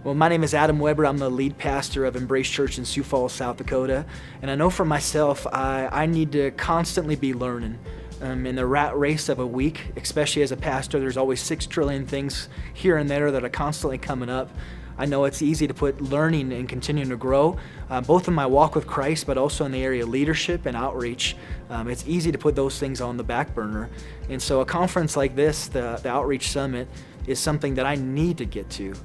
Well, my name is Adam Weber. I'm the lead pastor of Embrace Church in Sioux Falls, South Dakota. And I know for myself, I need to constantly be learning. In the rat race of a week, especially as a pastor, there's always 6 trillion things here and there that are constantly coming up. I know it's easy to put learning and continuing to grow, both in my walk with Christ, but also in the area of leadership and outreach. It's easy to put those things on the back burner. And so a conference like this, the Outreach Summit, is something that I need to get to.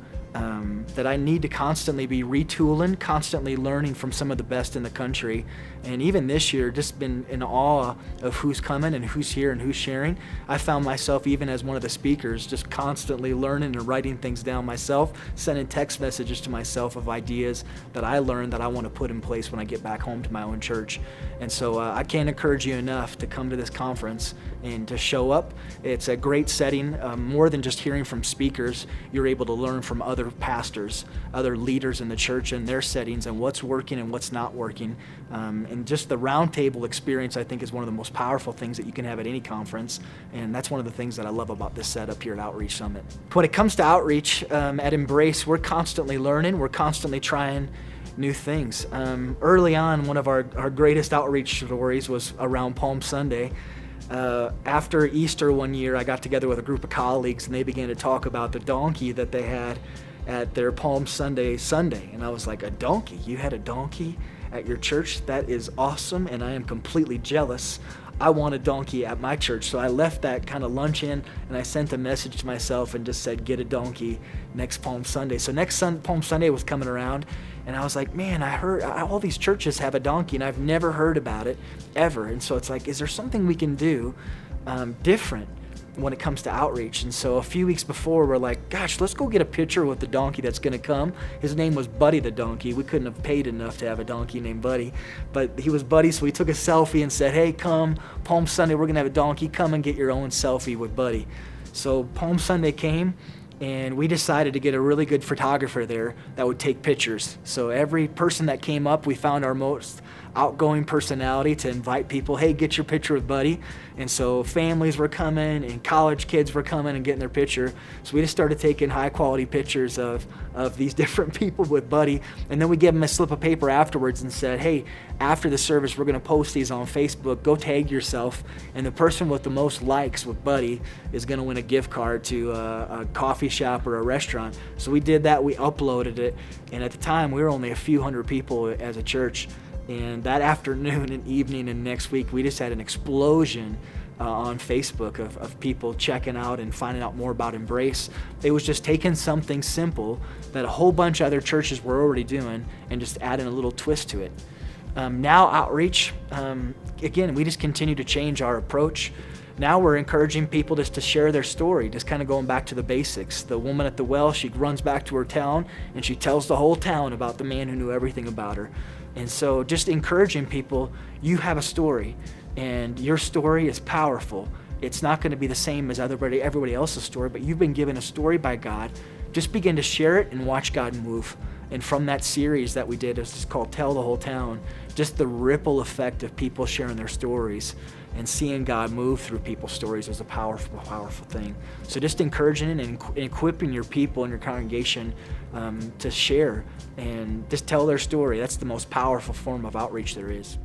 That I need to constantly be retooling, constantly learning from some of the best in the country. And even this year, just been in awe of who's coming and who's here and who's sharing. I found myself, even as one of the speakers, just constantly learning and writing things down myself, sending text messages to myself of ideas that I learned that I want to put in place when I get back home to my own church. And so I can't encourage you enough to come to this conference and to show up. It's a great setting. More than just hearing from speakers, you're able to learn from other pastors, other leaders in the church and their settings and what's working and what's not working. And just the roundtable experience, I think, is one of the most powerful things that you can have at any conference. And that's one of the things that I love about this setup here at Outreach Summit. When it comes to outreach at Embrace, we're constantly learning. We're constantly trying new things. Early on, one of our greatest outreach stories was around Palm Sunday. After Easter one year, I got together with a group of colleagues and they began to talk about the donkey that they had at their Palm Sunday. And I was like, a donkey? You had a donkey at your church? That is awesome, and I am completely jealous. I want a donkey at my church. So I left that kind of luncheon and I sent a message to myself and just said, get a donkey next Palm Sunday. So next Palm Sunday was coming around and I was like, man, I heard all these churches have a donkey and I've never heard about it ever. And so it's like, is there something we can do different when it comes to outreach? And so a few weeks before, we're like, gosh, let's go get a picture with the donkey that's going to come. His name was Buddy the donkey. We couldn't have paid enough to have a donkey named Buddy, but he was Buddy, so we took a selfie and said, hey, come Palm Sunday, we're going to have a donkey. Come and get your own selfie with Buddy. So Palm Sunday came, and we decided to get a really good photographer there that would take pictures. So every person that came up, we found our most outgoing personality to invite people, hey, get your picture with Buddy. And so families were coming and college kids were coming and getting their picture. So we just started taking high quality pictures of these different people with Buddy. And then we gave them a slip of paper afterwards and said, hey, after the service, we're going to post these on Facebook. Go tag yourself. And the person with the most likes with Buddy is going to win a gift card to a coffee shop or a restaurant. So we did that. We uploaded it. And at the time, we were only a few hundred people as a church. And that afternoon and evening and next week, we just had an explosion on Facebook of people checking out and finding out more about Embrace. It was just taking something simple that a whole bunch of other churches were already doing and just adding a little twist to it. Now outreach, again, we just continue to change our approach. Now we're encouraging people just to share their story, just kind of going back to the basics. The woman at the well, she runs back to her town and she tells the whole town about the man who knew everything about her. And so just encouraging people, you have a story and your story is powerful. It's not going to be the same as everybody else's story, but you've been given a story by God. Just begin to share it and watch God move. And from that series that we did, it's just called Tell the Whole Town, just the ripple effect of people sharing their stories and seeing God move through people's stories is a powerful, powerful thing. So just encouraging and equipping your people and your congregation to share and just tell their story. That's the most powerful form of outreach there is.